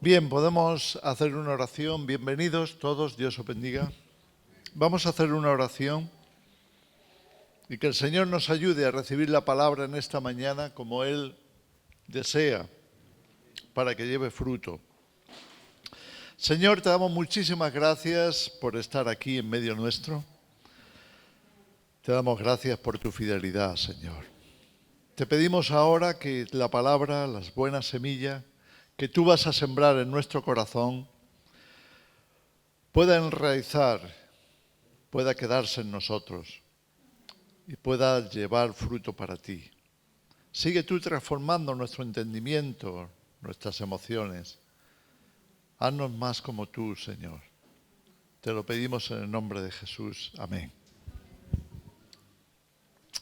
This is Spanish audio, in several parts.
Bien, podemos hacer una oración. Bienvenidos todos, Dios os bendiga. Vamos a hacer una oración y que el Señor nos ayude a recibir la palabra en esta mañana como Él desea, para que lleve fruto. Señor, te damos muchísimas gracias por estar aquí en medio nuestro. Te damos gracias por tu fidelidad, Señor. Te pedimos ahora que la palabra, las buenas semillas que tú vas a sembrar en nuestro corazón, pueda enraizar, pueda quedarse en nosotros y pueda llevar fruto para ti. Sigue tú transformando nuestro entendimiento, nuestras emociones. Haznos más como tú, Señor. Te lo pedimos en el nombre de Jesús. Amén.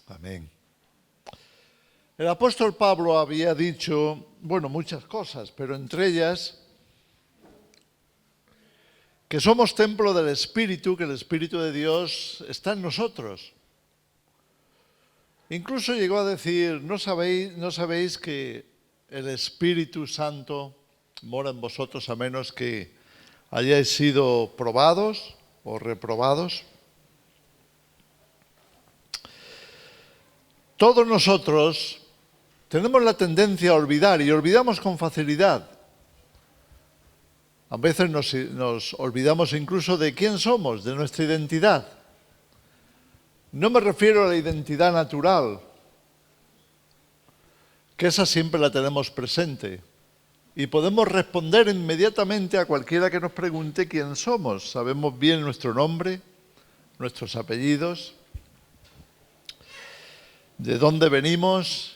Amén. El apóstol Pablo había dicho, muchas cosas, pero entre ellas que somos templo del Espíritu, que el Espíritu de Dios está en nosotros. Incluso llegó a decir, ¿no sabéis que el Espíritu Santo mora en vosotros a menos que hayáis sido probados o reprobados? Todos nosotros tenemos la tendencia a olvidar y olvidamos con facilidad. A veces nos olvidamos incluso de quién somos, de nuestra identidad. No me refiero a la identidad natural, que esa siempre la tenemos presente. Y podemos responder inmediatamente a cualquiera que nos pregunte quién somos. Sabemos bien nuestro nombre, nuestros apellidos, de dónde venimos,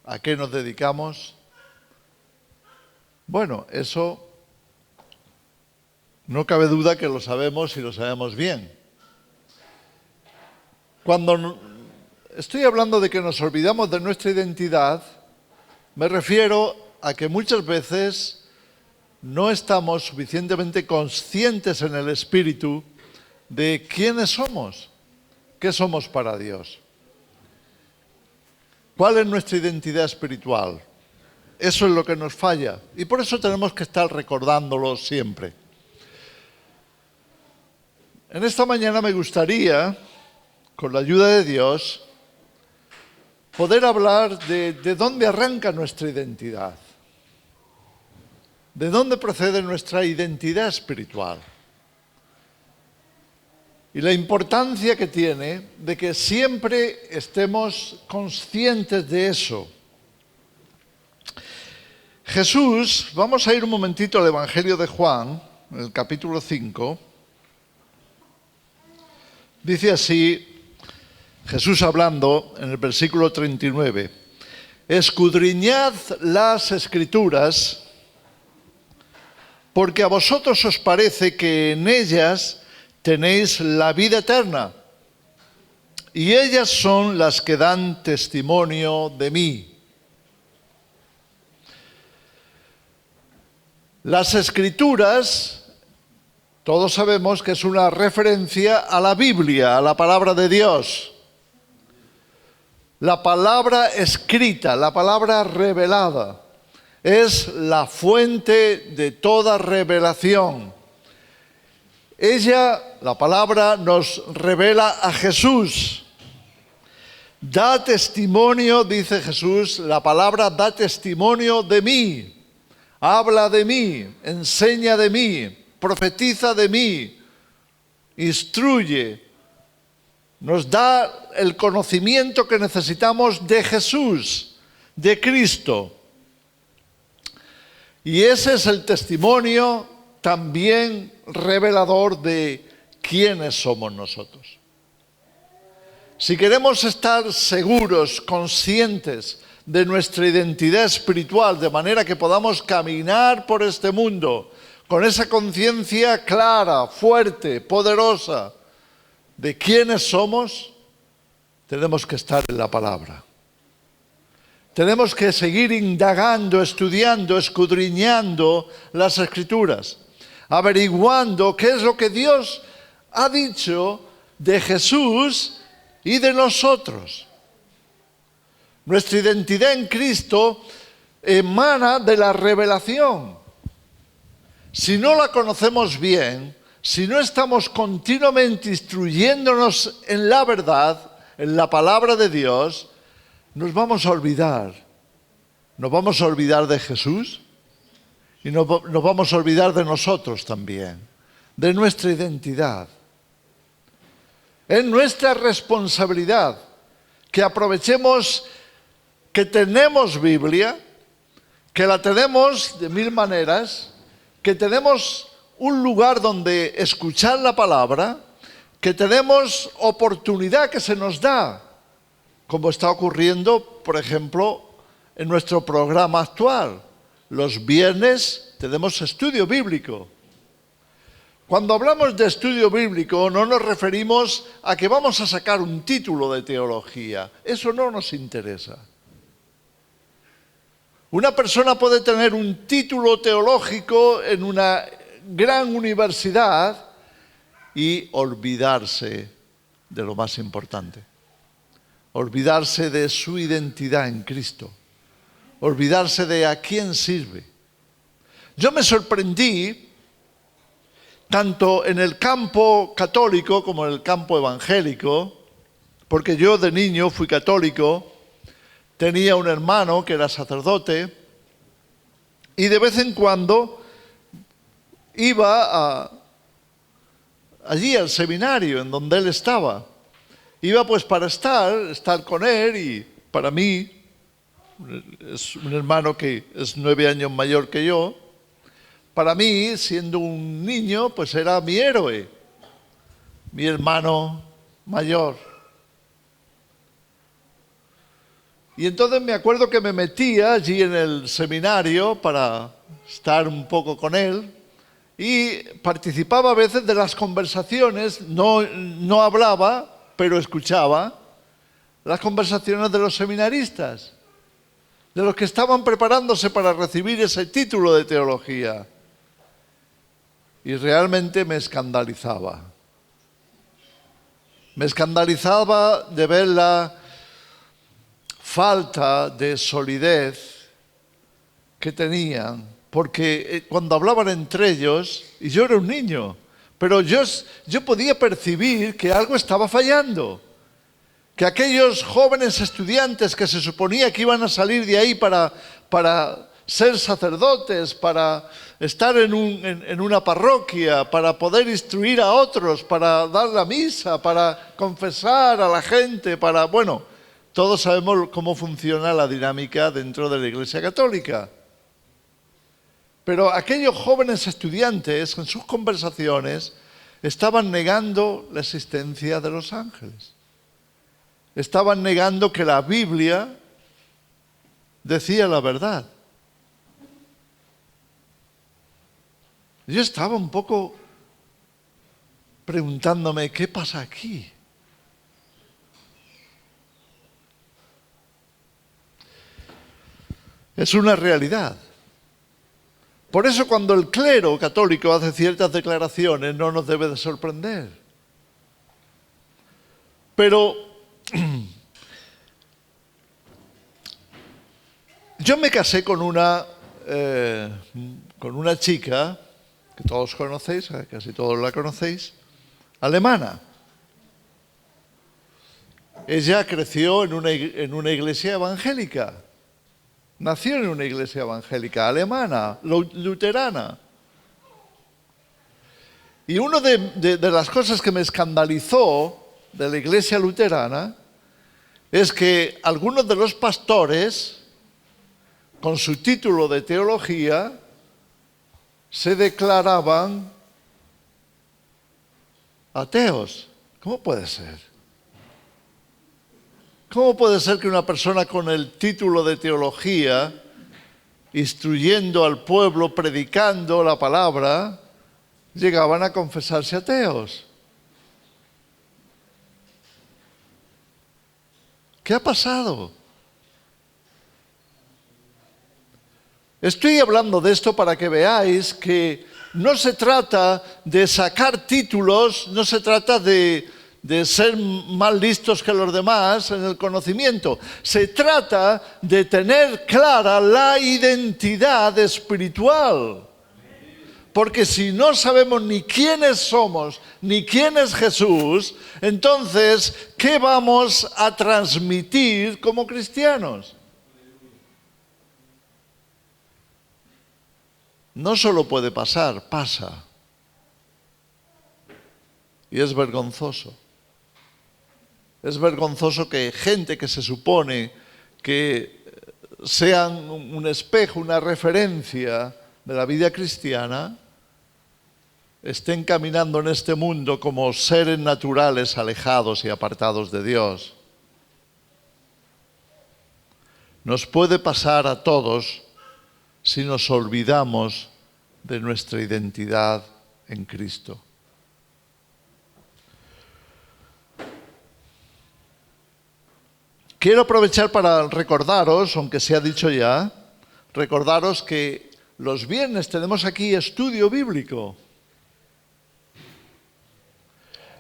a qué nos dedicamos. Eso no cabe duda que lo sabemos y lo sabemos bien. Cuando estoy hablando de que nos olvidamos de nuestra identidad, me refiero a que muchas veces no estamos suficientemente conscientes en el espíritu de quiénes somos, qué somos para Dios. ¿Cuál es nuestra identidad espiritual? Eso es lo que nos falla y por eso tenemos que estar recordándolo siempre. En esta mañana me gustaría, con la ayuda de Dios, poder hablar de dónde arranca nuestra identidad, de dónde procede nuestra identidad espiritual y la importancia que tiene de que siempre estemos conscientes de eso. Jesús, vamos a ir un momentito al Evangelio de Juan, en el capítulo 5, dice así, Jesús hablando en el versículo 39, escudriñad las Escrituras, porque a vosotros os parece que en ellas tenéis la vida eterna, y ellas son las que dan testimonio de mí. Las Escrituras, todos sabemos que es una referencia a la Biblia, a la palabra de Dios. La palabra escrita, la palabra revelada, es la fuente de toda revelación. Ella, la palabra, nos revela a Jesús. Da testimonio, dice Jesús, la palabra da testimonio de mí. Habla de mí, enseña de mí, profetiza de mí, instruye. Nos da el conocimiento que necesitamos de Jesús, de Cristo. Y ese es el testimonio también revelador de quiénes somos nosotros. Si queremos estar seguros, conscientes de nuestra identidad espiritual, de manera que podamos caminar por este mundo con esa conciencia clara, fuerte, poderosa de quiénes somos, tenemos que estar en la palabra. Tenemos que seguir indagando, estudiando, escudriñando las Escrituras, averiguando qué es lo que Dios ha dicho de Jesús y de nosotros. Nuestra identidad en Cristo emana de la revelación. si no la conocemos bien, si no estamos continuamente instruyéndonos en la verdad, en la palabra de Dios, nos vamos a olvidar. Nos vamos a olvidar de Jesús y nos vamos a olvidar de nosotros también, de nuestra identidad. Es nuestra responsabilidad que aprovechemos que tenemos Biblia, que la tenemos de mil maneras, que tenemos un lugar donde escuchar la palabra, que tenemos oportunidad que se nos da, como está ocurriendo, por ejemplo, en nuestro programa actual. Los viernes tenemos estudio bíblico. Cuando hablamos de estudio bíblico no nos referimos a que vamos a sacar un título de teología. Eso no nos interesa. Una persona puede tener un título teológico en una gran universidad y olvidarse de lo más importante. Olvidarse de su identidad en Cristo. Olvidarse de a quién sirve. Yo me sorprendí, tanto en el campo católico como en el campo evangélico, porque yo de niño fui católico, tenía un hermano que era sacerdote, y de vez en cuando iba allí al seminario en donde él estaba. Iba pues para estar con él, y para mí, es un hermano que es 9 años mayor que yo, para mí, siendo un niño, pues era mi héroe, mi hermano mayor. Y entonces me acuerdo que me metía allí en el seminario para estar un poco con él y participaba a veces de las conversaciones, no hablaba, pero escuchaba las conversaciones de los seminaristas, de los que estaban preparándose para recibir ese título de teología. Y realmente me escandalizaba. Me escandalizaba de ver la falta de solidez que tenían, porque cuando hablaban entre ellos, y yo era un niño, pero yo podía percibir que algo estaba fallando, que aquellos jóvenes estudiantes que se suponía que iban a salir de ahí para ser sacerdotes, para estar en una parroquia, para poder instruir a otros, para dar la misa, para confesar a la gente, bueno, todos sabemos cómo funciona la dinámica dentro de la Iglesia Católica. Pero aquellos jóvenes estudiantes en sus conversaciones estaban negando la existencia de los ángeles. Estaban negando que la Biblia decía la verdad. Yo estaba un poco preguntándome, ¿qué pasa aquí? Es una realidad. Por eso cuando el clero católico hace ciertas declaraciones no nos debe de sorprender. Pero yo me casé con una chica, que todos conocéis, casi todos la conocéis, alemana. Ella creció en una iglesia evangélica. Nació en una iglesia evangélica alemana, luterana. Y una de las cosas que me escandalizó de la iglesia luterana es que algunos de los pastores, con su título de teología, se declaraban ateos. ¿Cómo puede ser? ¿Cómo puede ser que una persona con el título de teología, instruyendo al pueblo, predicando la palabra, llegaban a confesarse ateos? ¿Qué ha pasado? Estoy hablando de esto para que veáis que no se trata de sacar títulos, no se trata de ser más listos que los demás en el conocimiento. Se trata de tener clara la identidad espiritual. Porque si no sabemos ni quiénes somos, ni quién es Jesús, entonces, ¿qué vamos a transmitir como cristianos? No solo puede pasar, pasa. Y es vergonzoso. Es vergonzoso que gente que se supone que sean un espejo, una referencia de la vida cristiana, estén caminando en este mundo como seres naturales alejados y apartados de Dios. Nos puede pasar a todos si nos olvidamos de nuestra identidad en Cristo. Quiero aprovechar para recordaros, aunque se ha dicho ya, recordaros que los viernes tenemos aquí estudio bíblico.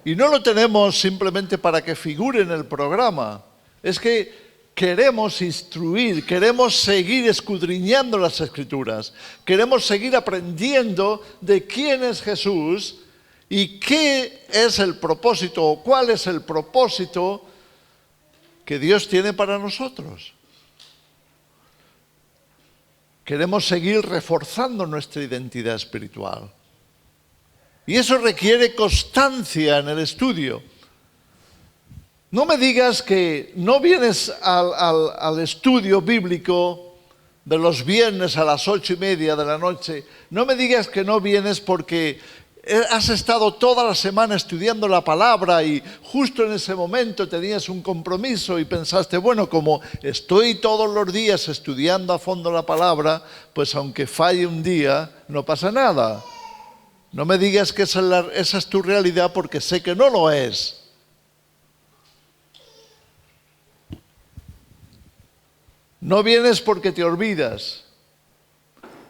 Y no lo tenemos simplemente para que figure en el programa. Es que queremos instruir, queremos seguir escudriñando las Escrituras. Queremos seguir aprendiendo de quién es Jesús y qué es el propósito o cuál es el propósito que Dios tiene para nosotros. Queremos seguir reforzando nuestra identidad espiritual. Y eso requiere constancia en el estudio. No me digas que no vienes al estudio bíblico de los viernes a las 8:30 de la noche. No me digas que no vienes porque has estado toda la semana estudiando la palabra y justo en ese momento tenías un compromiso y pensaste, bueno, como estoy todos los días estudiando a fondo la palabra, pues aunque falle un día, no pasa nada. No me digas que esa es tu realidad porque sé que no lo es. No vienes porque te olvidas.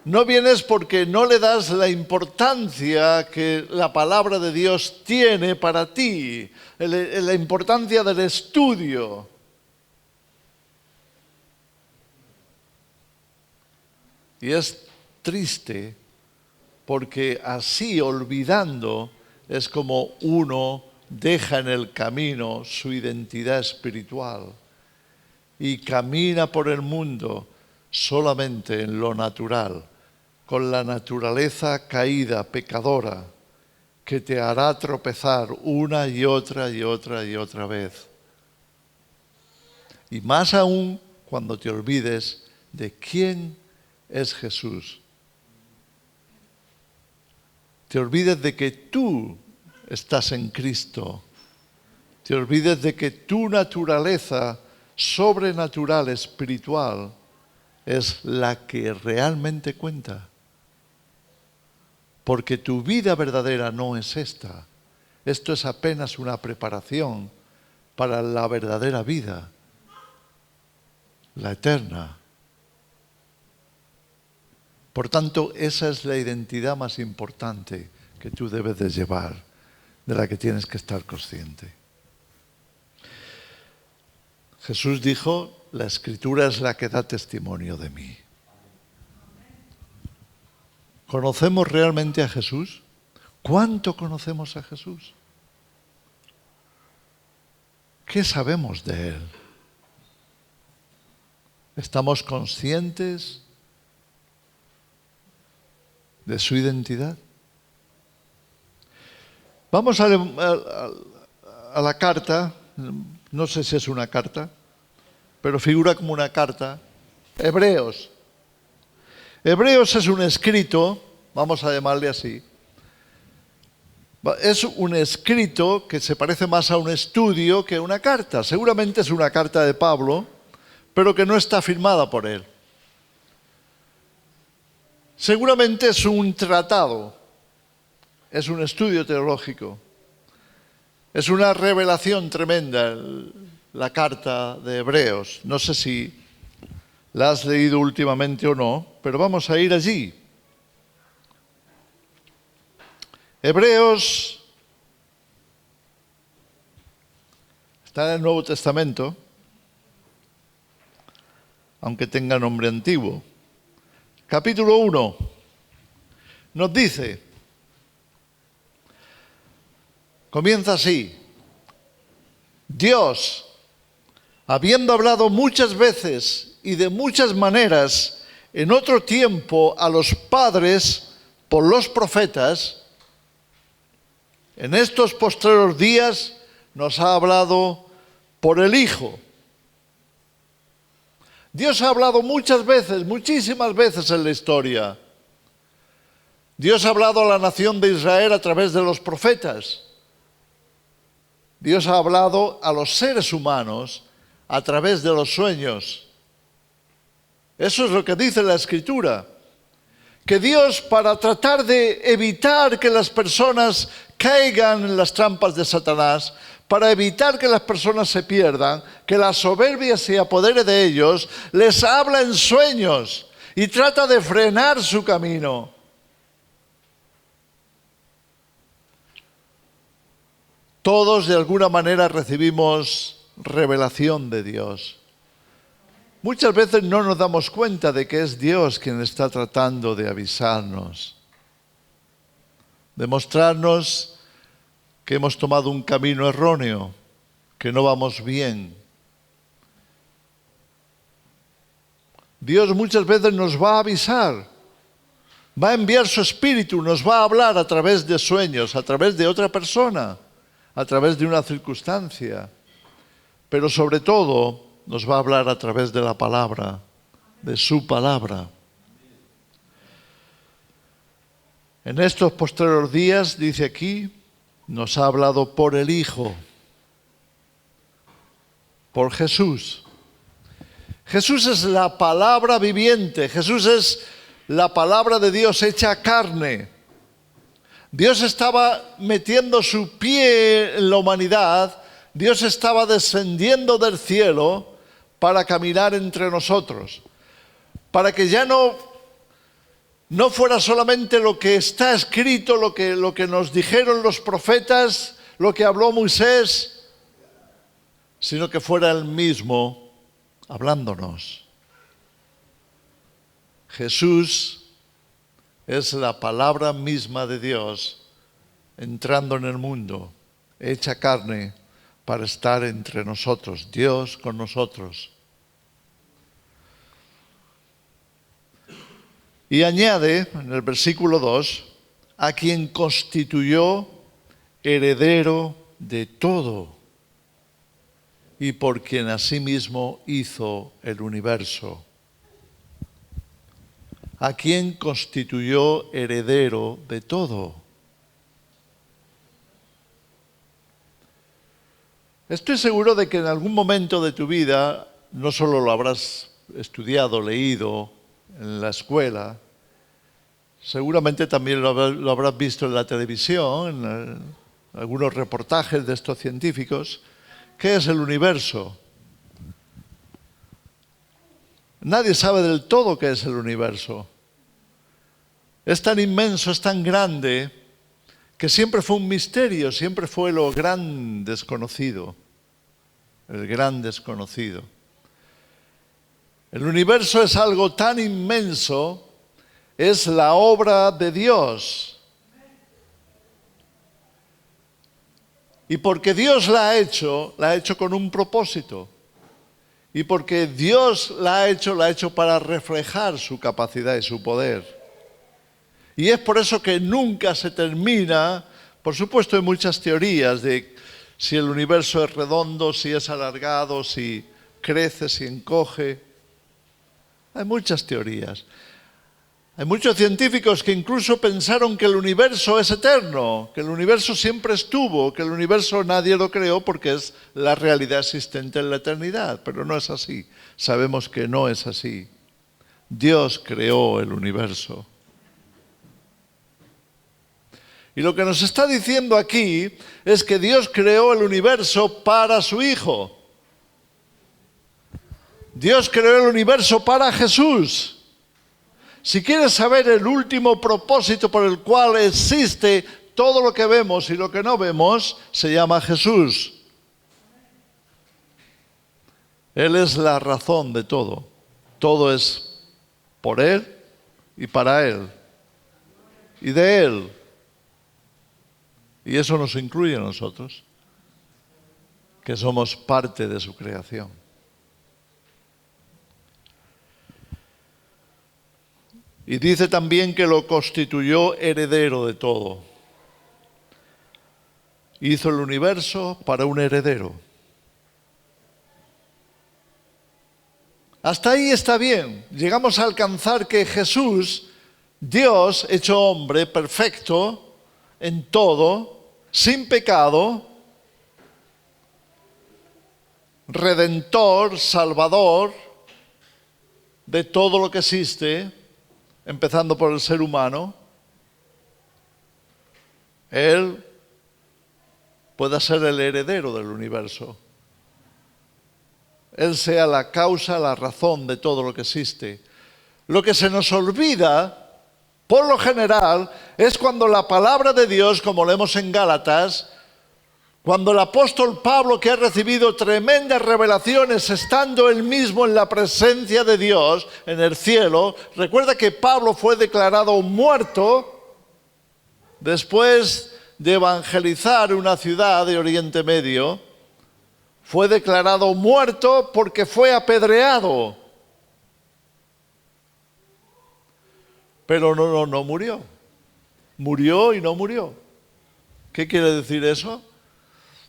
No vienes porque no le das la importancia que la palabra de Dios tiene para ti, la importancia del estudio. Y es triste porque así, olvidando, es como uno deja en el camino su identidad espiritual y camina por el mundo solamente en lo natural, con la naturaleza caída, pecadora, que te hará tropezar una y otra y otra y otra vez. Y más aún cuando te olvides de quién es Jesús. Te olvides de que tú estás en Cristo. Te olvides de que tu naturaleza sobrenatural, espiritual, es la que realmente cuenta. Porque tu vida verdadera no es esta. Esto es apenas una preparación para la verdadera vida, la eterna. Por tanto, esa es la identidad más importante que tú debes de llevar, de la que tienes que estar consciente. Jesús dijo, la Escritura es la que da testimonio de mí. ¿Conocemos realmente a Jesús? ¿Cuánto conocemos a Jesús? ¿Qué sabemos de Él? ¿Estamos conscientes de su identidad? Vamos a la carta, no sé si es una carta, pero figura como una carta, Hebreos. Hebreos es un escrito, vamos a llamarle así, es un escrito que se parece más a un estudio que a una carta. Seguramente es una carta de Pablo, pero que no está firmada por él. Seguramente es un tratado, es un estudio teológico, es una revelación tremenda la carta de Hebreos. No sé si la has leído últimamente o no, pero vamos a ir allí. Hebreos está en el Nuevo Testamento, aunque tenga nombre antiguo. Capítulo 1, nos dice, comienza así: Dios, habiendo hablado muchas veces y de muchas maneras en otro tiempo a los padres por los profetas, en estos postreros días nos ha hablado por el Hijo. Dios ha hablado muchas veces, muchísimas veces en la historia. Dios ha hablado a la nación de Israel a través de los profetas. Dios ha hablado a los seres humanos a través de los sueños. Eso es lo que dice la Escritura. Que Dios, para tratar de evitar que las personas caigan en las trampas de Satanás, para evitar que las personas se pierdan, que la soberbia se apodere de ellos, les habla en sueños y trata de frenar su camino. Todos de alguna manera recibimos revelación de Dios. Muchas veces no nos damos cuenta de que es Dios quien está tratando de avisarnos, de mostrarnos que hemos tomado un camino erróneo, que no vamos bien. Dios muchas veces nos va a avisar, va a enviar su Espíritu, nos va a hablar a través de sueños, a través de otra persona, a través de una circunstancia, pero sobre todo nos va a hablar a través de la palabra, de su palabra. En estos postreros días, dice aquí, nos ha hablado por el Hijo, por Jesús. Jesús es la palabra viviente, Jesús es la palabra de Dios hecha carne. Dios estaba metiendo su pie en la humanidad, Dios estaba descendiendo del cielo para caminar entre nosotros, para que ya no fuera solamente lo que está escrito, lo que nos dijeron los profetas, lo que habló Moisés, sino que fuera Él mismo hablándonos. Jesús es la palabra misma de Dios entrando en el mundo, hecha carne para estar entre nosotros, Dios con nosotros. Y añade en el versículo 2, a quien constituyó heredero de todo y por quien asimismo hizo el universo. A quien constituyó heredero de todo. Estoy seguro de que en algún momento de tu vida no solo lo habrás estudiado, leído en la escuela, seguramente también lo habrás visto en la televisión, en algunos reportajes de estos científicos. ¿Qué es el universo? Nadie sabe del todo qué es el universo. Es tan inmenso, es tan grande, que siempre fue un misterio, siempre fue lo gran desconocido, el gran desconocido. El universo es algo tan inmenso, es la obra de Dios. Y porque Dios la ha hecho con un propósito. Y porque Dios la ha hecho para reflejar su capacidad y su poder. Y es por eso que nunca se termina. Por supuesto hay muchas teorías de si el universo es redondo, si es alargado, si crece, si encoge. Hay muchas teorías. Hay muchos científicos que incluso pensaron que el universo es eterno, que el universo siempre estuvo, que el universo nadie lo creó porque es la realidad existente en la eternidad, pero no es así. Sabemos que no es así. Dios creó el universo. Y lo que nos está diciendo aquí es que Dios creó el universo para su Hijo. Dios creó el universo para Jesús. Si quieres saber el último propósito por el cual existe todo lo que vemos y lo que no vemos, se llama Jesús. Él es la razón de todo. Todo es por Él y para Él. y de Él. Y eso nos incluye a nosotros, que somos parte de su creación. Y dice también que lo constituyó heredero de todo. Hizo el universo para un heredero. Hasta ahí está bien. Llegamos a alcanzar que Jesús, Dios hecho hombre, perfecto en todo, sin pecado, redentor, salvador de todo lo que existe, empezando por el ser humano, Él pueda ser el heredero del universo. Él sea la causa, la razón de todo lo que existe. Lo que se nos olvida, por lo general, es cuando la palabra de Dios, como leemos en Gálatas, cuando el apóstol Pablo, que ha recibido tremendas revelaciones estando él mismo en la presencia de Dios, en el cielo, recuerda que Pablo fue declarado muerto después de evangelizar una ciudad de Oriente Medio. Fue declarado muerto porque fue apedreado. Pero no murió. Murió y no murió. ¿Qué quiere decir eso?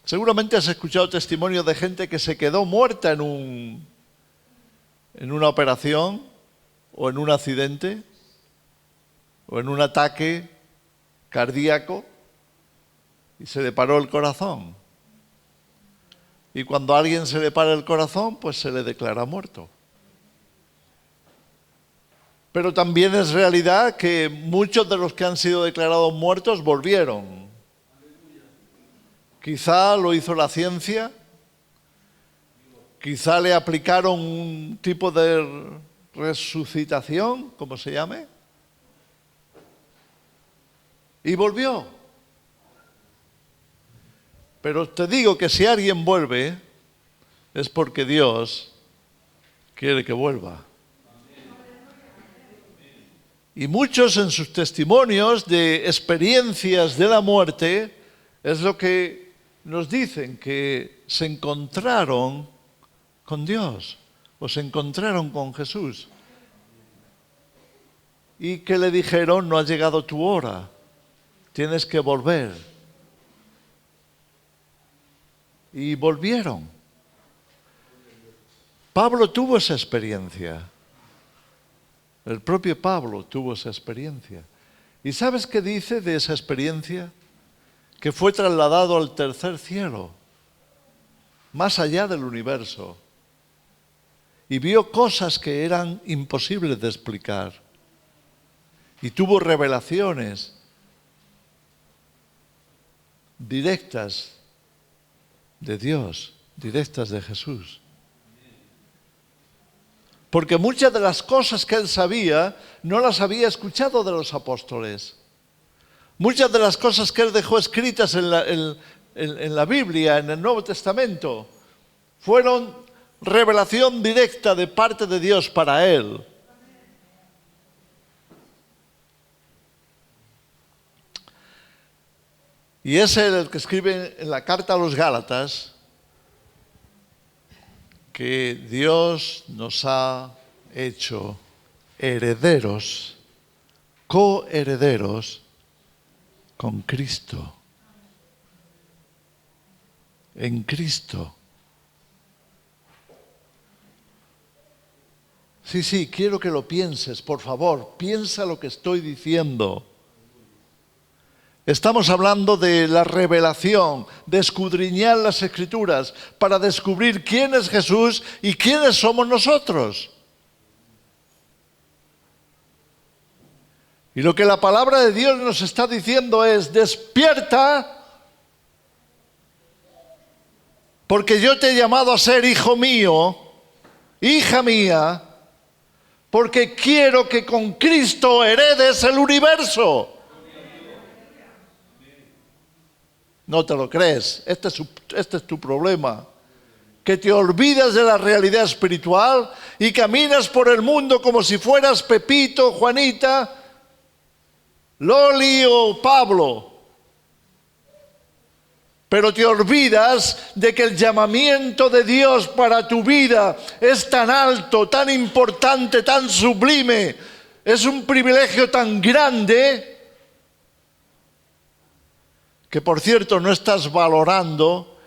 Seguramente has escuchado testimonios de gente que se quedó muerta en una operación, o en un accidente, o en un ataque cardíaco, y se le paró el corazón. Y cuando a alguien se le para el corazón, pues se le declara muerto. Pero también es realidad que muchos de los que han sido declarados muertos volvieron. Quizá lo hizo la ciencia, quizá le aplicaron un tipo de resucitación, como se llame, y volvió. Pero te digo que si alguien vuelve, es porque Dios quiere que vuelva. Y muchos en sus testimonios de experiencias de la muerte, es lo que nos dicen, que se encontraron con Dios, o se encontraron con Jesús. Y que le dijeron, no ha llegado tu hora, tienes que volver. Y volvieron. Pablo tuvo esa experiencia. El propio Pablo tuvo esa experiencia. ¿Y sabes qué dice de esa experiencia? Que fue trasladado al tercer cielo, más allá del universo, y vio cosas que eran imposibles de explicar. Y tuvo revelaciones directas de Dios, directas de Jesús. Porque muchas de las cosas que él sabía, no las había escuchado de los apóstoles. Muchas de las cosas que él dejó escritas en la Biblia, en el Nuevo Testamento, fueron revelación directa de parte de Dios para él. Y es él el que escribe en la carta a los Gálatas que Dios nos ha hecho herederos, coherederos con Cristo. En Cristo. Sí, quiero que lo pienses, por favor, piensa lo que estoy diciendo. Estamos hablando de la revelación, de escudriñar las Escrituras para descubrir quién es Jesús y quiénes somos nosotros. Y lo que la palabra de Dios nos está diciendo es, despierta, porque yo te he llamado a ser hijo mío, hija mía, porque quiero que con Cristo heredes el universo. No te lo crees, este es tu problema. Que te olvidas de la realidad espiritual y caminas por el mundo como si fueras Pepito, Juanita, Loli o Pablo. Pero te olvidas de que el llamamiento de Dios para tu vida es tan alto, tan importante, tan sublime. Es un privilegio tan grande que, por cierto, no estás valorando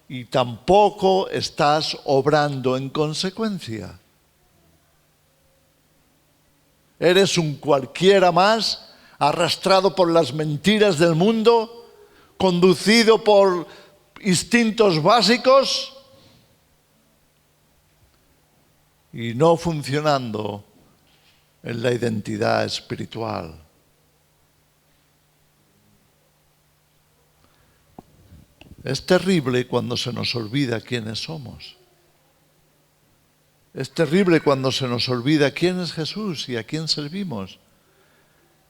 y tampoco estás obrando en consecuencia. Eres un cualquiera más, arrastrado por las mentiras del mundo, conducido por instintos básicos y no funcionando en la identidad espiritual. Es terrible cuando se nos olvida quiénes somos. Es terrible cuando se nos olvida quién es Jesús y a quién servimos.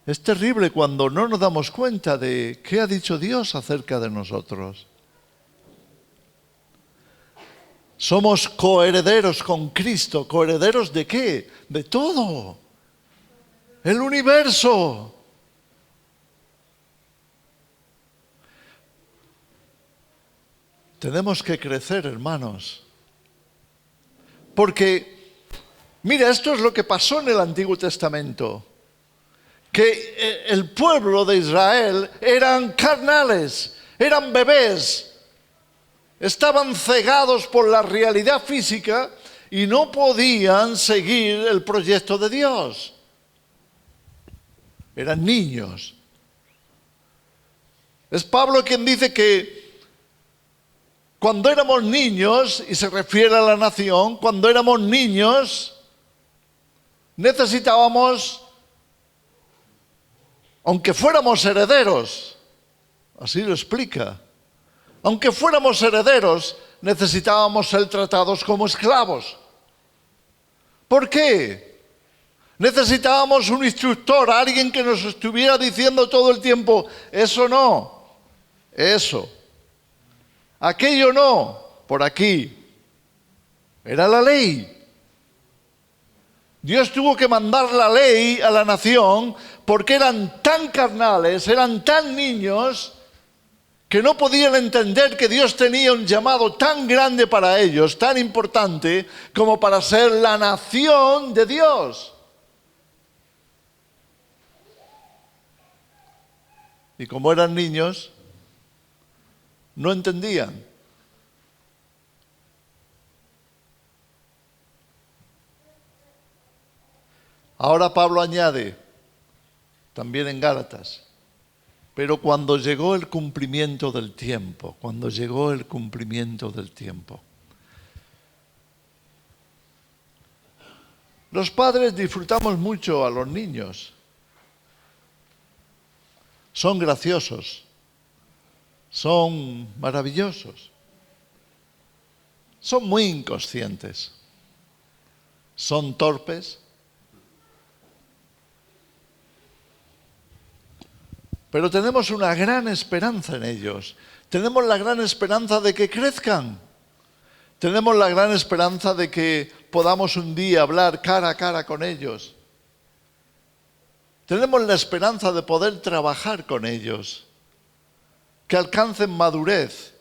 Es terrible cuando no nos damos cuenta de qué ha dicho Dios acerca de nosotros. Somos coherederos con Cristo. ¿Coherederos de qué? De todo. El universo. Tenemos que crecer, hermanos. Porque, mira, esto es lo que pasó en el Antiguo Testamento. Que el pueblo de Israel eran carnales, eran bebés, estaban cegados por la realidad física y no podían seguir el proyecto de Dios. Eran niños. Es Pablo quien dice que cuando éramos niños, y se refiere a la nación, cuando éramos niños, necesitábamos, aunque fuéramos herederos, así lo explica, aunque fuéramos herederos, necesitábamos ser tratados como esclavos. ¿Por qué? Necesitábamos un instructor, alguien que nos estuviera diciendo todo el tiempo, eso no, eso, aquello no, por aquí. Era la ley. Dios tuvo que mandar la ley a la nación porque eran tan carnales, eran tan niños, que no podían entender que Dios tenía un llamado tan grande para ellos, tan importante, como para ser la nación de Dios. Y como eran niños, no entendían. Ahora Pablo añade, también en Gálatas, pero cuando llegó el cumplimiento del tiempo, los padres disfrutamos mucho a los niños. Son graciosos, son maravillosos, son muy inconscientes, son torpes, pero tenemos una gran esperanza en ellos. Tenemos la gran esperanza de que crezcan. Tenemos la gran esperanza de que podamos un día hablar cara a cara con ellos. Tenemos la esperanza de poder trabajar con ellos, que alcancen madurez.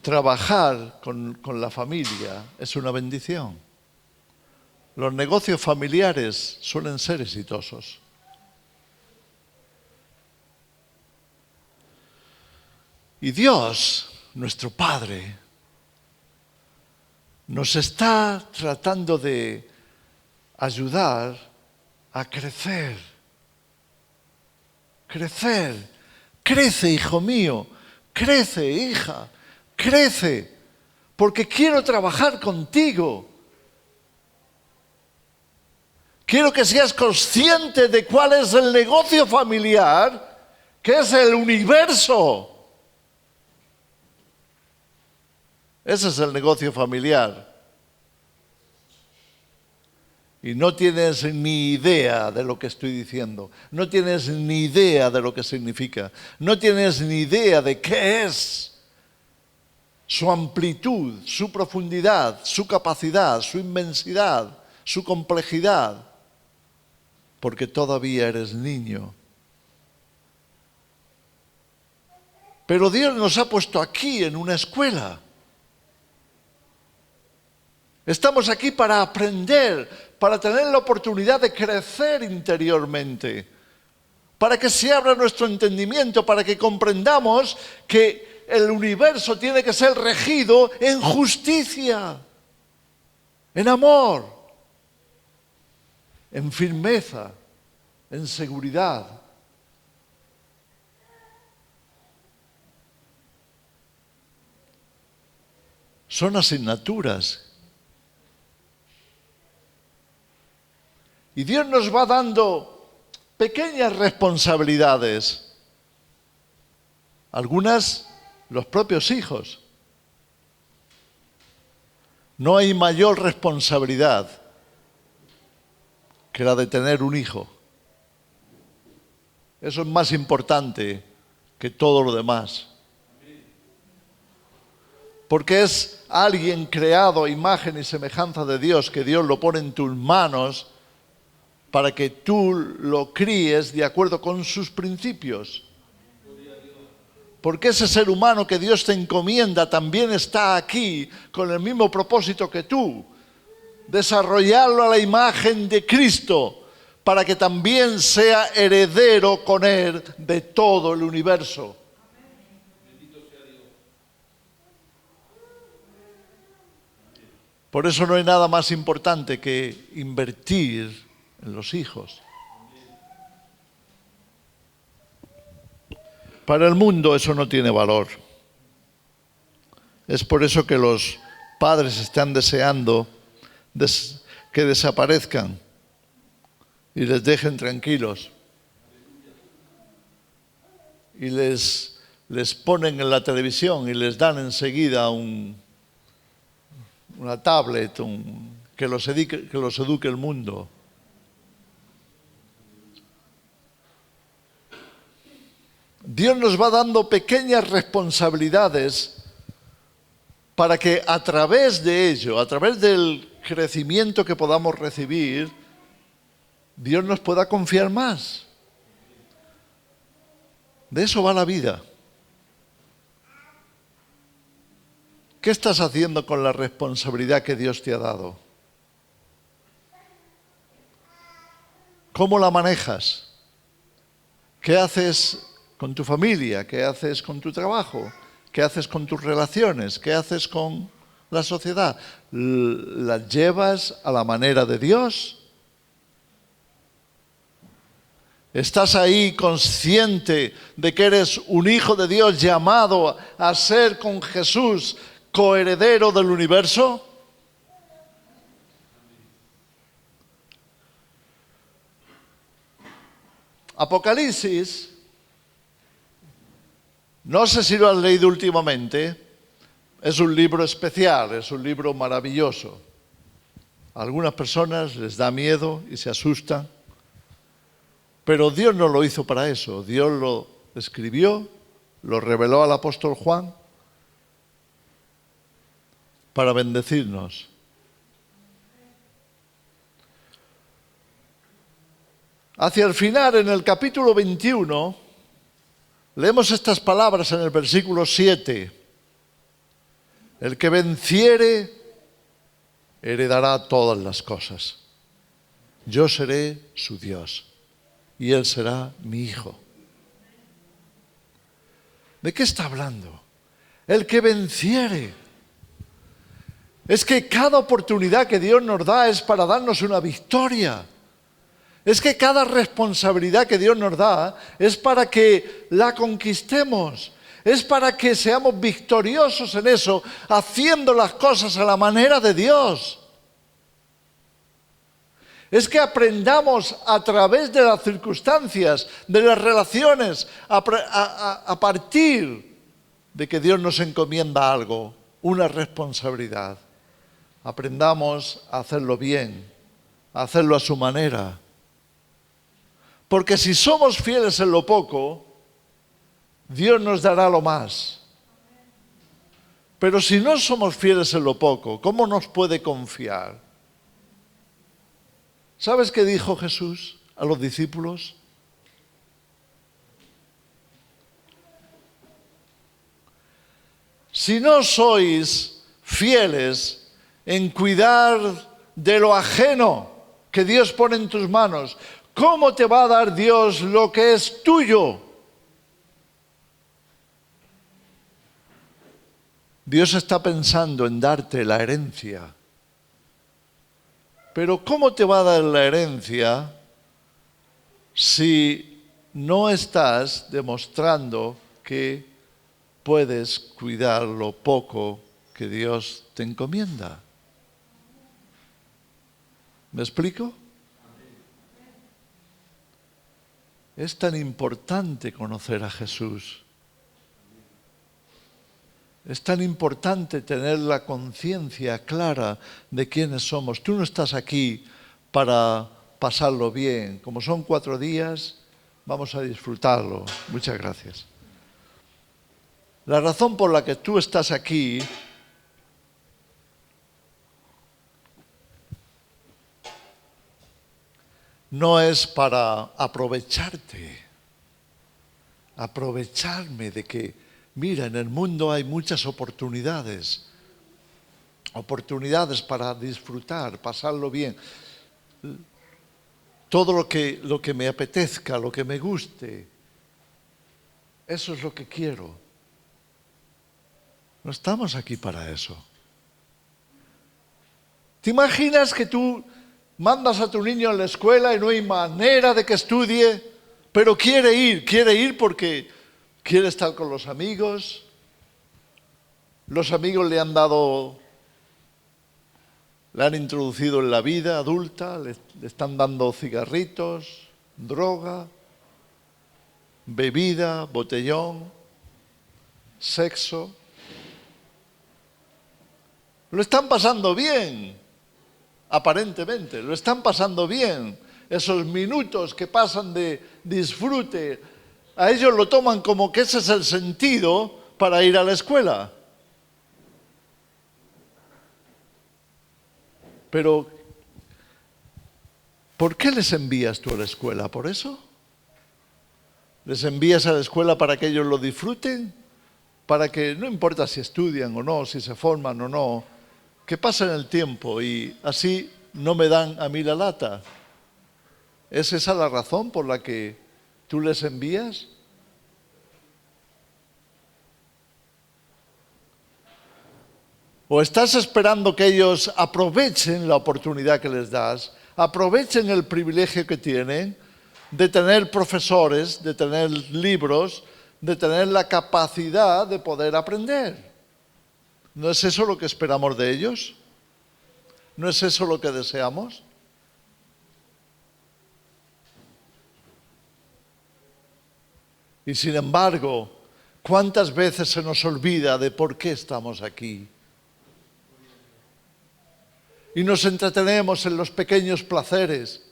Trabajar con la familia es una bendición. Los negocios familiares suelen ser exitosos. Y Dios, nuestro Padre, nos está tratando de ayudar a crecer. Crecer. Crece, hijo mío. Crece, hija. Crece, porque quiero trabajar contigo. Quiero que seas consciente de cuál es el negocio familiar, que es el universo. Ese es el negocio familiar. Y no tienes ni idea de lo que estoy diciendo. No tienes ni idea de lo que significa. No tienes ni idea de qué es. su amplitud, su profundidad, su capacidad, su inmensidad, su complejidad, porque todavía eres niño. Pero Dios nos ha puesto aquí en una escuela. Estamos aquí para aprender, para tener la oportunidad de crecer interiormente, para que se abra nuestro entendimiento, para que comprendamos que el universo tiene que ser regido en justicia, en amor, en firmeza, en seguridad. Son asignaturas. Y Dios nos va dando pequeñas responsabilidades. Algunas, los propios hijos. No hay mayor responsabilidad que la de tener un hijo. Eso es más importante que todo lo demás. Porque es alguien creado a imagen y semejanza de Dios, que Dios lo pone en tus manos para que tú lo críes de acuerdo con sus principios. Porque ese ser humano que Dios te encomienda también está aquí con el mismo propósito que tú, desarrollarlo a la imagen de Cristo, para que también sea heredero con Él de todo el universo. Por eso no hay nada más importante que invertir en los hijos. Para el mundo eso no tiene valor. Es por eso que los padres están deseando que desaparezcan y les dejen tranquilos. Y les ponen en la televisión y les dan enseguida una tablet, que los eduque el mundo. Dios nos va dando pequeñas responsabilidades para que a través de ello, a través del crecimiento que podamos recibir, Dios nos pueda confiar más. De eso va la vida. ¿Qué estás haciendo con la responsabilidad que Dios te ha dado? ¿Cómo la manejas? ¿Qué haces con tu familia? ¿Qué haces con tu trabajo? ¿Qué haces con tus relaciones? ¿Qué haces con la sociedad? ¿Las llevas a la manera de Dios? ¿Estás ahí consciente de que eres un hijo de Dios llamado a ser con Jesús coheredero del universo? Apocalipsis, no sé si lo has leído últimamente, es un libro especial, es un libro maravilloso. A algunas personas les da miedo y se asustan, pero Dios no lo hizo para eso. Dios lo escribió, lo reveló al apóstol Juan para bendecirnos. Hacia el final, en el capítulo 21, leemos estas palabras en el versículo 7. El que venciere heredará todas las cosas. Yo seré su Dios y él será mi hijo. ¿De qué está hablando? El que venciere. Es que cada oportunidad que Dios nos da es para darnos una victoria. Es que cada responsabilidad que Dios nos da es para que la conquistemos. Es para que seamos victoriosos en eso, haciendo las cosas a la manera de Dios. Es que aprendamos a través de las circunstancias, de las relaciones, a partir de que Dios nos encomienda algo, una responsabilidad. Aprendamos a hacerlo bien, a hacerlo a su manera. Porque si somos fieles en lo poco, Dios nos dará lo más. Pero si no somos fieles en lo poco, ¿cómo nos puede confiar? ¿Sabes qué dijo Jesús a los discípulos? Si no sois fieles en cuidar de lo ajeno que Dios pone en tus manos, ¿cómo te va a dar Dios lo que es tuyo? Dios está pensando en darte la herencia. Pero ¿cómo te va a dar la herencia si no estás demostrando que puedes cuidar lo poco que Dios te encomienda? ¿Me explico? Es tan importante conocer a Jesús. Es tan importante tener la conciencia clara de quiénes somos. Tú no estás aquí para pasarlo bien. Como son 4 días, vamos a disfrutarlo. Muchas gracias. La razón por la que tú estás aquí no es para aprovecharme de que, mira, en el mundo hay muchas oportunidades para disfrutar, pasarlo bien. Todo lo que me apetezca, lo que me guste, eso es lo que quiero. No estamos aquí para eso. ¿Te imaginas que tú mandas a tu niño a la escuela y no hay manera de que estudie, pero quiere ir porque quiere estar con los amigos le han introducido en la vida adulta, le están dando cigarritos, droga, bebida, botellón, sexo. Lo están pasando bien. Aparentemente, lo están pasando bien. Esos minutos que pasan de disfrute, a ellos lo toman como que ese es el sentido para ir a la escuela. Pero, ¿por qué les envías tú a la escuela? ¿Por eso? ¿Les envías a la escuela para que ellos lo disfruten? Para que, no importa si estudian o no, si se forman o no, que pasen el tiempo y así no me dan a mí la lata. ¿Es esa la razón por la que tú les envías? ¿O estás esperando que ellos aprovechen la oportunidad que les das, aprovechen el privilegio que tienen de tener profesores, de tener libros, de tener la capacidad de poder aprender? ¿No es eso lo que esperamos de ellos? ¿No es eso lo que deseamos? Y sin embargo, ¿cuántas veces se nos olvida de por qué estamos aquí? Y nos entretenemos en los pequeños placeres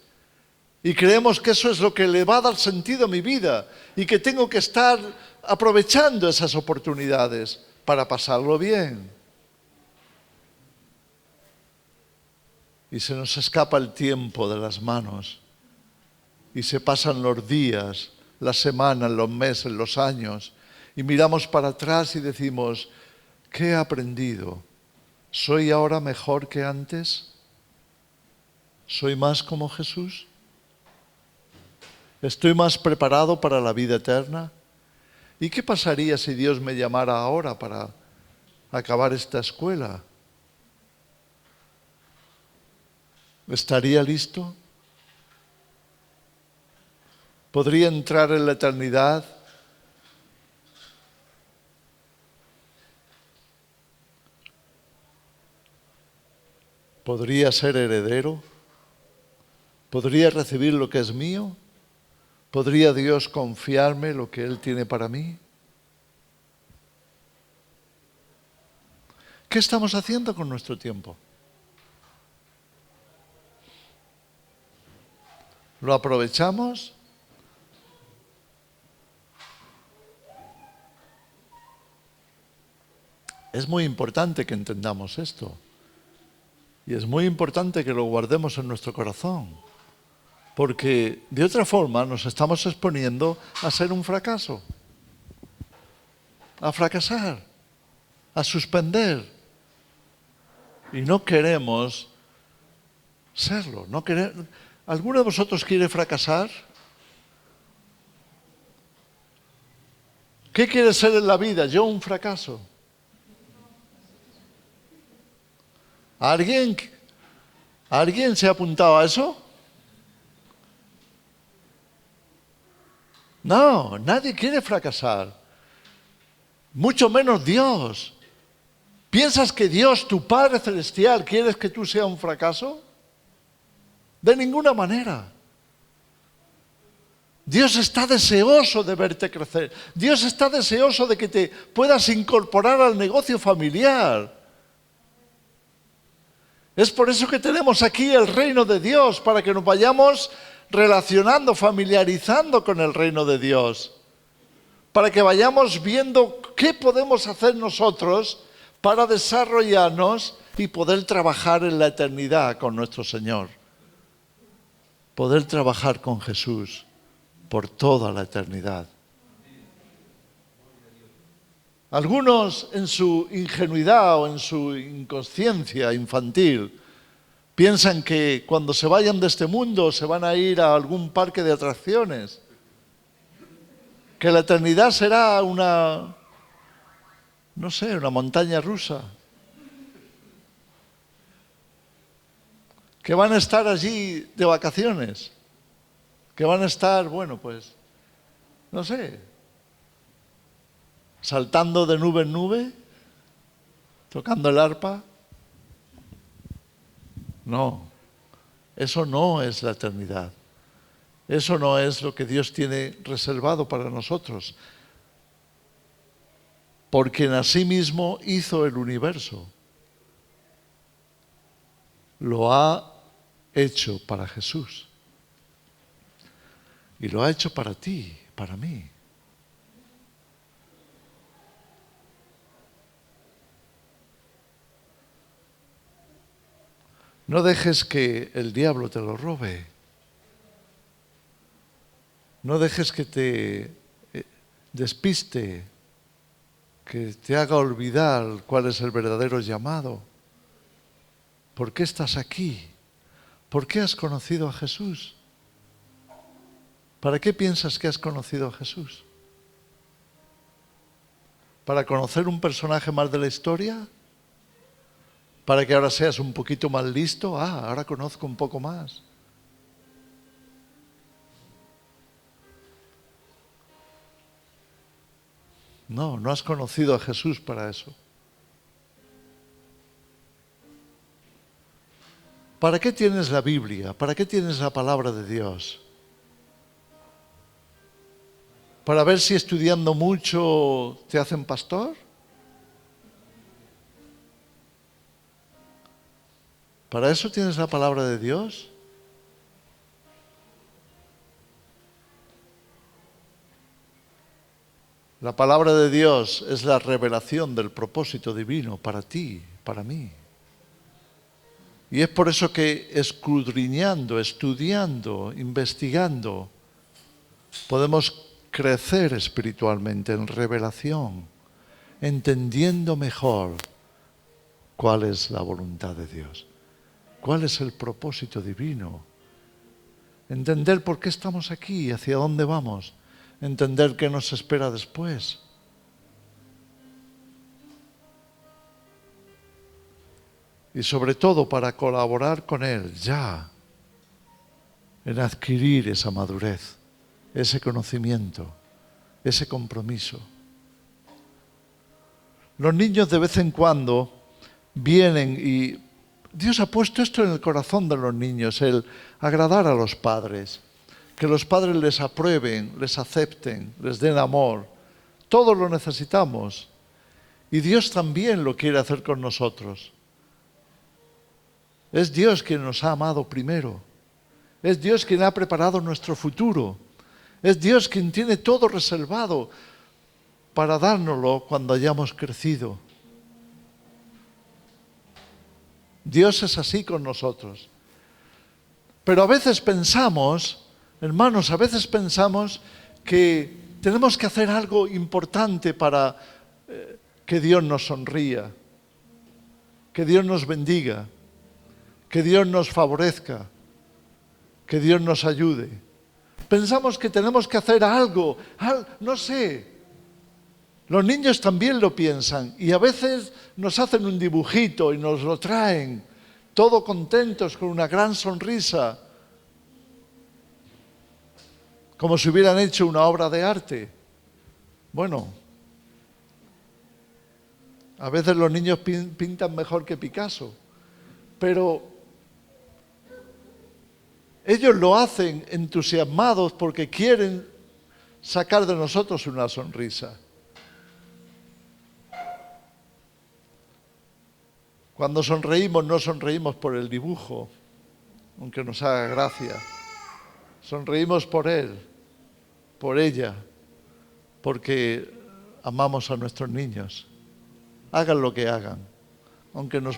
y creemos que eso es lo que le va a dar sentido a mi vida y que tengo que estar aprovechando esas oportunidades para pasarlo bien. Y se nos escapa el tiempo de las manos y se pasan los días, las semanas, los meses, los años y miramos para atrás y decimos, ¿qué he aprendido? ¿Soy ahora mejor que antes? ¿Soy más como Jesús? ¿Estoy más preparado para la vida eterna? ¿Y qué pasaría si Dios me llamara ahora para acabar esta escuela? ¿Estaría listo? ¿Podría entrar en la eternidad? ¿Podría ser heredero? ¿Podría recibir lo que es mío? ¿Podría Dios confiarme lo que Él tiene para mí? ¿Qué estamos haciendo con nuestro tiempo? ¿Lo aprovechamos? Es muy importante que entendamos esto. Y es muy importante que lo guardemos en nuestro corazón. Porque de otra forma nos estamos exponiendo a ser un fracaso. A fracasar. A suspender. Y no queremos serlo. ¿Alguno de vosotros quiere fracasar? ¿Qué quiere ser en la vida? Yo un fracaso. ¿Alguien se ha apuntado a eso? No, nadie quiere fracasar. Mucho menos Dios. ¿Piensas que Dios, tu Padre Celestial, quiere que tú seas un fracaso? De ninguna manera. Dios está deseoso de verte crecer. Dios está deseoso de que te puedas incorporar al negocio familiar. Es por eso que tenemos aquí el reino de Dios, para que nos vayamos relacionando, familiarizando con el reino de Dios. Para que vayamos viendo qué podemos hacer nosotros para desarrollarnos y poder trabajar en la eternidad con nuestro Señor. Poder trabajar con Jesús por toda la eternidad. Algunos en su ingenuidad o en su inconsciencia infantil piensan que cuando se vayan de este mundo se van a ir a algún parque de atracciones, que la eternidad será una montaña rusa, que van a estar allí de vacaciones, que van a estar, saltando de nube en nube, tocando el arpa. No, eso no es la eternidad. Eso no es lo que Dios tiene reservado para nosotros. Porque en sí mismo hizo el universo. Lo ha hecho para Jesús. Y lo ha hecho para ti, para mí. No dejes que el diablo te lo robe. No dejes que te despiste, que te haga olvidar cuál es el verdadero llamado. ¿Por qué estás aquí? ¿Por qué has conocido a Jesús? ¿Para qué piensas que has conocido a Jesús? ¿Para conocer un personaje más de la historia? ¿Para que ahora seas un poquito más listo? Ahora conozco un poco más. No, no has conocido a Jesús para eso. ¿Para qué tienes la Biblia? ¿Para qué tienes la palabra de Dios? ¿Para ver si estudiando mucho te hacen pastor? ¿Para eso tienes la palabra de Dios? La palabra de Dios es la revelación del propósito divino para ti, para mí. Y es por eso que escudriñando, estudiando, investigando, podemos crecer espiritualmente en revelación, entendiendo mejor cuál es la voluntad de Dios, cuál es el propósito divino, entender por qué estamos aquí, hacia dónde vamos, entender qué nos espera después. Y sobre todo para colaborar con Él ya en adquirir esa madurez, ese conocimiento, ese compromiso. Los niños de vez en cuando vienen y Dios ha puesto esto en el corazón de los niños, el agradar a los padres, que los padres les aprueben, les acepten, les den amor. Todos lo necesitamos y Dios también lo quiere hacer con nosotros. Es Dios quien nos ha amado primero. Es Dios quien ha preparado nuestro futuro. Es Dios quien tiene todo reservado para dárnoslo cuando hayamos crecido. Dios es así con nosotros. Pero a veces pensamos, hermanos, a veces pensamos que tenemos que hacer algo importante para que Dios nos sonría, que Dios nos bendiga, que Dios nos favorezca, que Dios nos ayude. Pensamos que tenemos que hacer algo, no sé. Los niños también lo piensan y a veces nos hacen un dibujito y nos lo traen, todo contentos, con una gran sonrisa, como si hubieran hecho una obra de arte. Bueno, a veces los niños pintan mejor que Picasso, pero ellos lo hacen entusiasmados porque quieren sacar de nosotros una sonrisa. Cuando sonreímos, no sonreímos por el dibujo, aunque nos haga gracia. Sonreímos por él, por ella, porque amamos a nuestros niños. Hagan lo que hagan, aunque nos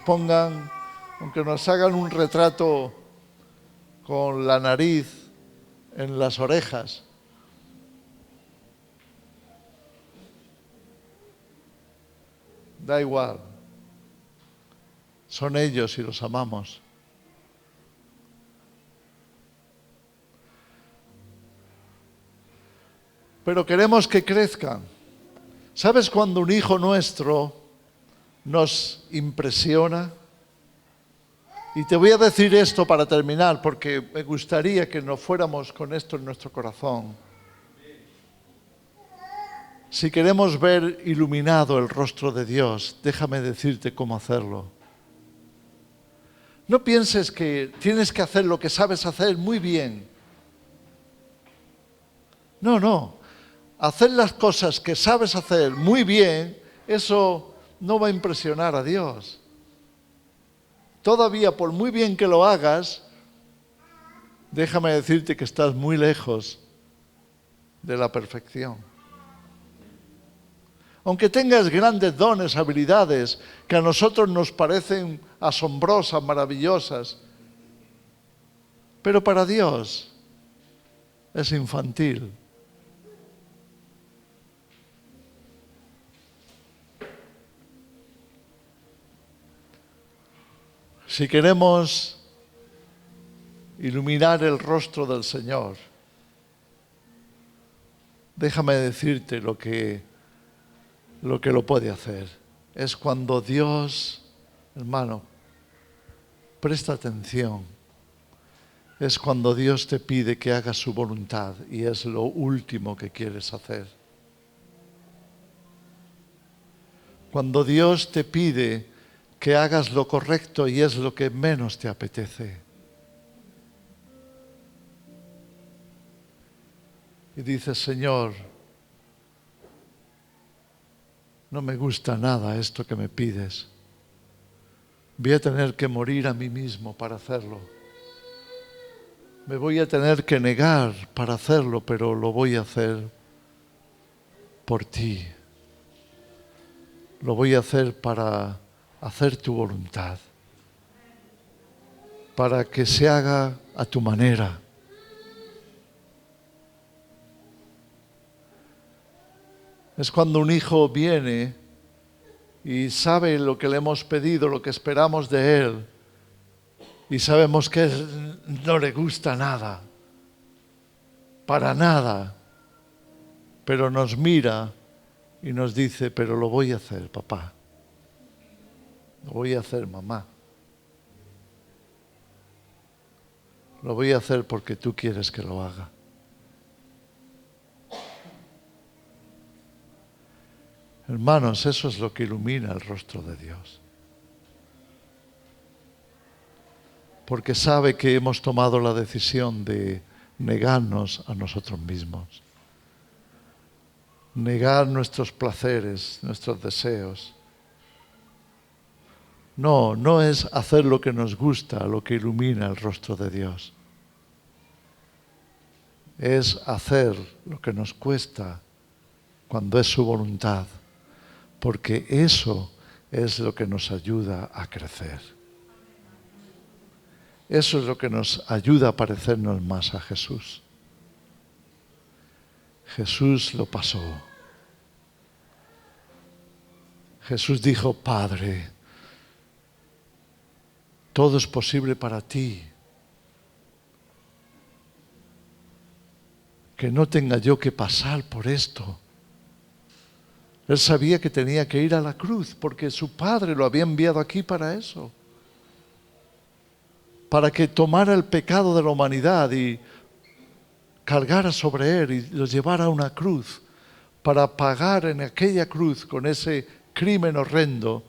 hagan un retrato con la nariz en las orejas. Da igual. Son ellos y los amamos. Pero queremos que crezcan. ¿Sabes cuando un hijo nuestro nos impresiona? Y te voy a decir esto para terminar, porque me gustaría que nos fuéramos con esto en nuestro corazón. Si queremos ver iluminado el rostro de Dios, déjame decirte cómo hacerlo. No pienses que tienes que hacer lo que sabes hacer muy bien. No. Hacer las cosas que sabes hacer muy bien, eso no va a impresionar a Dios. Todavía, por muy bien que lo hagas, déjame decirte que estás muy lejos de la perfección. Aunque tengas grandes dones, habilidades, que a nosotros nos parecen asombrosas, maravillosas, pero para Dios es infantil. Si queremos iluminar el rostro del Señor, déjame decirte lo que lo puede hacer. Es cuando Dios, hermano, presta atención. Es cuando Dios te pide que hagas su voluntad y es lo último que quieres hacer. Cuando Dios te pide que hagas lo correcto y es lo que menos te apetece. Y dices, Señor, no me gusta nada esto que me pides. Voy a tener que morir a mí mismo para hacerlo. Me voy a tener que negar para hacerlo, pero lo voy a hacer por ti. Lo voy a hacer para hacer tu voluntad, para que se haga a tu manera. Es cuando un hijo viene y sabe lo que le hemos pedido, lo que esperamos de él, y sabemos que no le gusta nada, para nada, pero nos mira y nos dice, pero lo voy a hacer, papá. Lo voy a hacer, mamá. Lo voy a hacer porque tú quieres que lo haga. Hermanos, eso es lo que ilumina el rostro de Dios. Porque sabe que hemos tomado la decisión de negarnos a nosotros mismos. Negar nuestros placeres, nuestros deseos. No es hacer lo que nos gusta, lo que ilumina el rostro de Dios. Es hacer lo que nos cuesta cuando es su voluntad, porque eso es lo que nos ayuda a crecer. Eso es lo que nos ayuda a parecernos más a Jesús. Jesús lo pasó. Jesús dijo: Padre, todo es posible para ti. Que no tenga yo que pasar por esto. Él sabía que tenía que ir a la cruz porque su Padre lo había enviado aquí para eso. Para que tomara el pecado de la humanidad y cargara sobre él y lo llevara a una cruz. Para pagar en aquella cruz con ese crimen horrendo,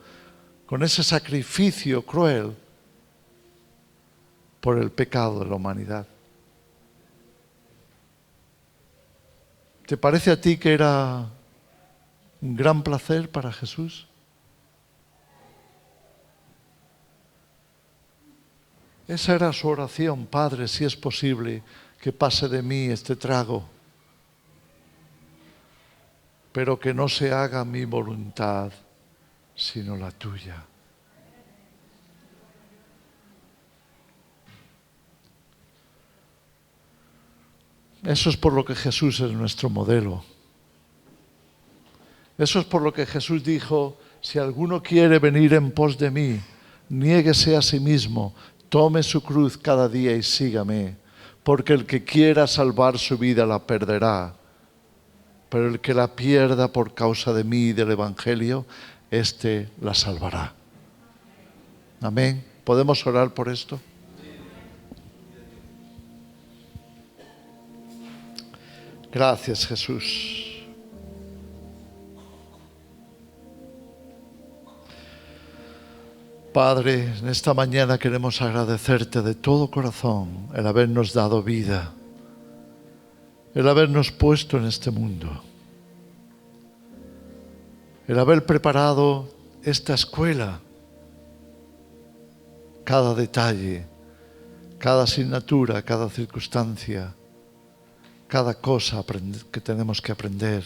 con ese sacrificio cruel por el pecado de la humanidad. ¿Te parece a ti que era un gran placer para Jesús? Esa era su oración: Padre, si es posible, que pase de mí este trago, pero que no se haga mi voluntad, sino la tuya. Eso es por lo que Jesús es nuestro modelo. Eso es por lo que Jesús dijo: si alguno quiere venir en pos de mí, niéguese a sí mismo, tome su cruz cada día y sígame, porque el que quiera salvar su vida la perderá, pero el que la pierda por causa de mí y del Evangelio, éste la salvará. Amén. ¿Podemos orar por esto? Gracias, Jesús. Padre, en esta mañana queremos agradecerte de todo corazón el habernos dado vida, el habernos puesto en este mundo, el haber preparado esta escuela, cada detalle, cada asignatura, cada circunstancia, cada cosa que tenemos que aprender.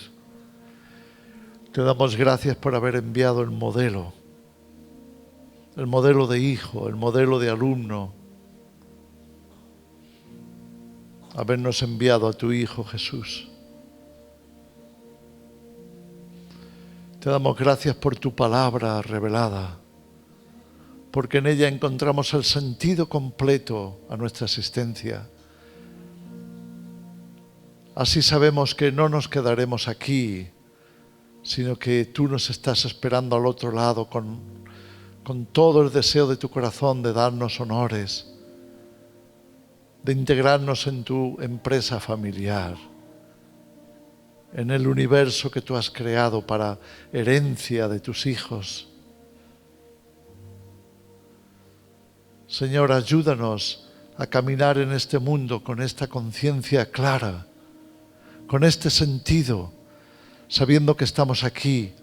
Te damos gracias por haber enviado el modelo de hijo, el modelo de alumno, habernos enviado a tu Hijo Jesús. Te damos gracias por tu palabra revelada, porque en ella encontramos el sentido completo a nuestra existencia. Así sabemos que no nos quedaremos aquí, sino que tú nos estás esperando al otro lado con todo el deseo de tu corazón de darnos honores, de integrarnos en tu empresa familiar, en el universo que tú has creado para herencia de tus hijos. Señor, ayúdanos a caminar en este mundo con esta conciencia clara, con este sentido, sabiendo que estamos aquí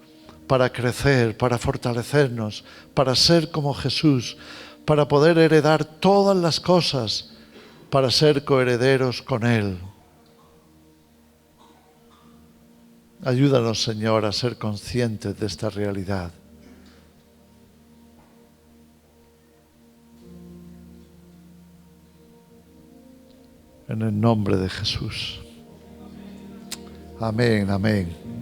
para crecer, para fortalecernos, para ser como Jesús, para poder heredar todas las cosas, para ser coherederos con Él. Ayúdanos, Señor, a ser conscientes de esta realidad. En el nombre de Jesús. Amén, amén.